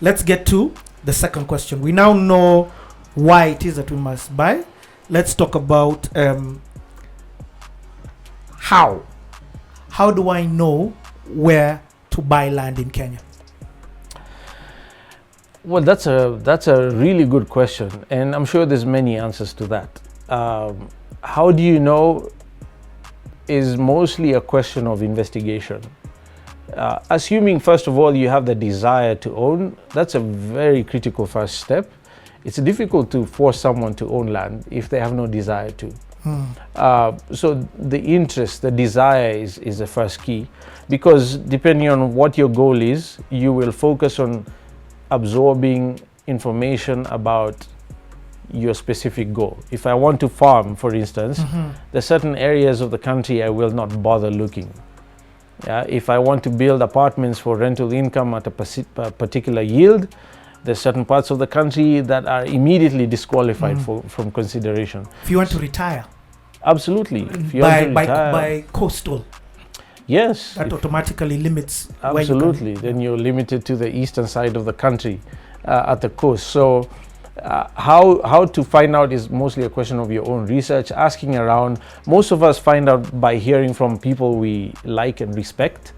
let's get to the second question. We now know why it is that we must buy. Let's talk about how. How do I know where to buy land in Kenya? Well, that's a really good question, and I'm sure there's many answers to that. How do you know is mostly a question of investigation. Assuming, first of all, you have the desire to own, that's a very critical first step. It's difficult to force someone to own land if they have no desire to. So the interest, the desire is the first key, because depending on what your goal is, you will focus on absorbing information about your specific goal. If I want to farm, for instance, there's certain areas of the country I will not bother looking. If I want to build apartments for rental income at a particular yield, there's certain parts of the country that are immediately disqualified from consideration. If you want to retire. Absolutely. If you want to retire, by coastal. Yes. That automatically limits. Absolutely. Then you're limited to the eastern side of the country at the coast. So how to find out is mostly a question of your own research, asking around. Most of us find out by hearing from people we like and respect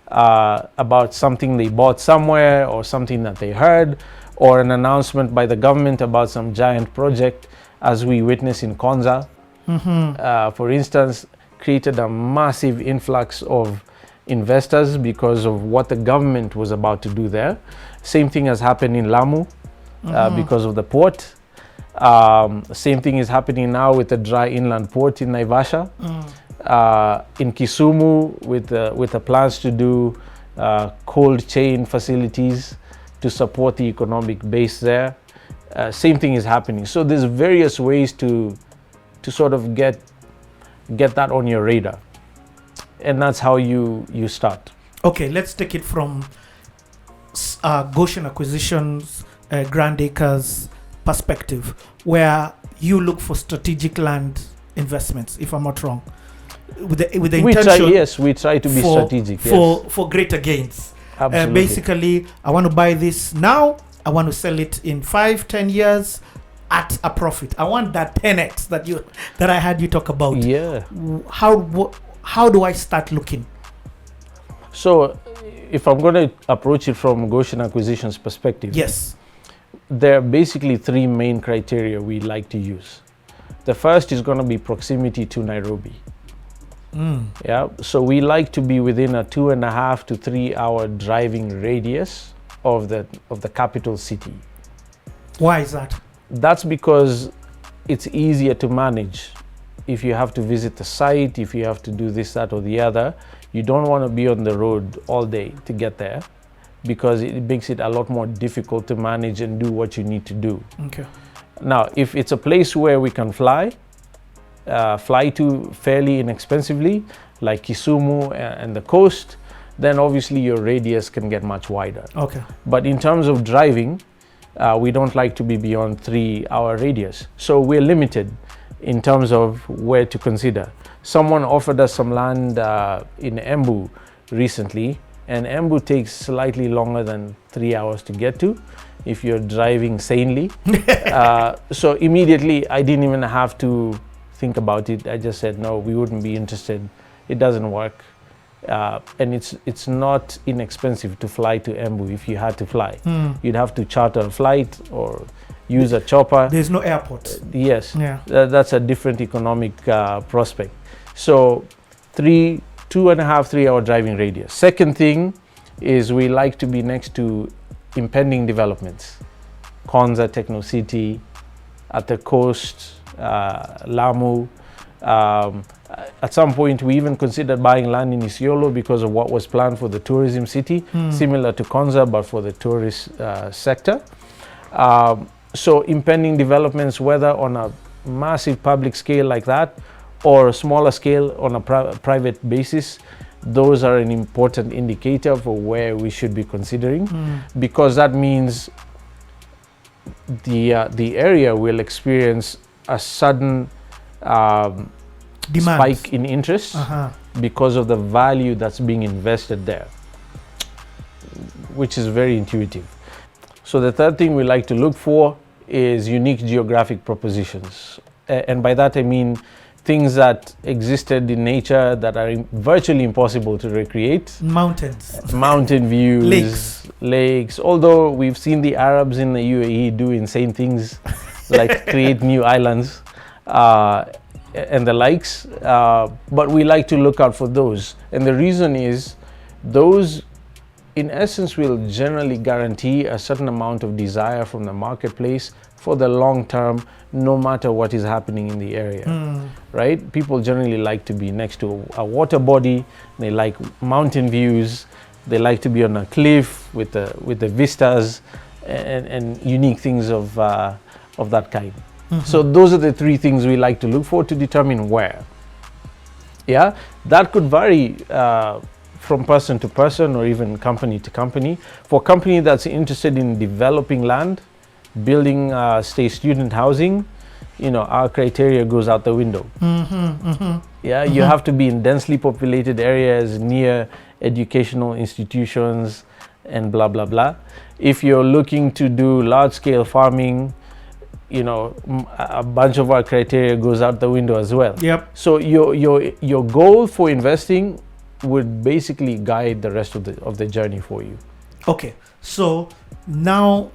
about something they bought somewhere, or something that they heard, or an announcement by the government about some giant project, as we witness in Konza. For instance, created a massive influx of investors because of what the government was about to do there. Same thing has happened in Lamu because of the port. Same thing is happening now with the dry inland port in Naivasha. In Kisumu with the plans to do cold chain facilities to support the economic base there. Same thing is happening. So there's various ways to sort of get that on your radar, and that's how you start. Okay, let's take it from Goshen Acquisitions, GrandAcres perspective, where you look for strategic land investments, if I'm not wrong, with the intention. We try to be strategic for greater gains. Basically, I want to buy this now. I want to sell it in 5-10 years at a profit. I want that 10x that I had you talk about. Yeah. How do I start looking? So, if I'm going to approach it from Goshen Acquisitions perspective, yes, there are basically three main criteria we like to use. The first is going to be proximity to Nairobi. So we like to be within a 2.5 to 3 hour driving radius of the capital city. Why is that? That's because it's easier to manage. If you have to visit the site, if you have to do this, that, or the other, you don't want to be on the road all day to get there, because it makes it a lot more difficult to manage and do what you need to do. Okay. Now, if it's a place where we can fly to fairly inexpensively, like Kisumu and the coast, then obviously your radius can get much wider. Okay. But in terms of driving, we don't like to be beyond 3 hour radius. So we're limited in terms of where to consider. Someone offered us some land in Embu recently, and Embu takes slightly longer than 3 hours to get to if you're driving sanely. So immediately I didn't even have to think about it. I just said, no, we wouldn't be interested. It doesn't work. And it's not inexpensive to fly to Embu if you had to fly. You'd have to charter a flight or use a chopper. There's no airport. Yes. Yeah. That's a different economic prospect. So 2.5, 3 hour driving radius. Second thing is we like to be next to impending developments. Konza Techno City, at the coast, Lamu. At some point, we even considered buying land in Isiolo because of what was planned for the tourism city, similar to Konza, but for the tourist sector. So impending developments, whether on a massive public scale like that, or a smaller scale on a private basis, those are an important indicator for where we should be considering, because that means the area will experience a sudden spike in interest because of the value that's being invested there, which is very intuitive. So the third thing we like to look for is unique geographic propositions. And by that I mean things that existed in nature that are virtually impossible to recreate. Mountains. Mountain views. Lakes. Although we've seen the Arabs in the UAE do insane things like create new islands and the likes. But we like to look out for those. And the reason is those in essence will generally guarantee a certain amount of desire from the marketplace for the long term, no matter what is happening in the area, right? People generally like to be next to a water body. They like mountain views. They like to be on a cliff with the vistas and unique things of that kind. So those are the three things we like to look for to determine where. Yeah, that could vary from person to person or even company to company. For a company that's interested in developing land, building stay student housing, our criteria goes out the window. Yeah, you have to be in densely populated areas near educational institutions and blah blah blah. If you're looking to do large scale farming, a bunch of our criteria goes out the window as well. Yep. So your goal for investing would basically guide the rest of the journey for you. Okay, so now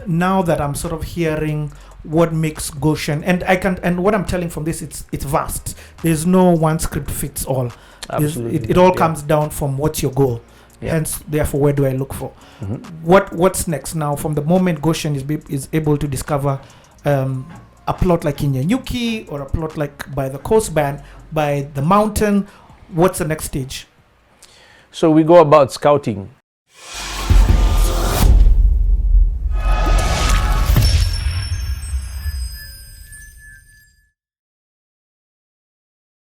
that I'm sort of hearing what makes Goshen, and what I'm telling from this, it's vast. There's no one script fits all. Absolutely. It all comes down from what's your goal. Yeah. Hence, therefore, where do I look for? What's next now? From the moment Goshen is able to discover a plot like in Nyanyuki or a plot like by the coastband, by the mountain, what's the next stage? So we go about scouting.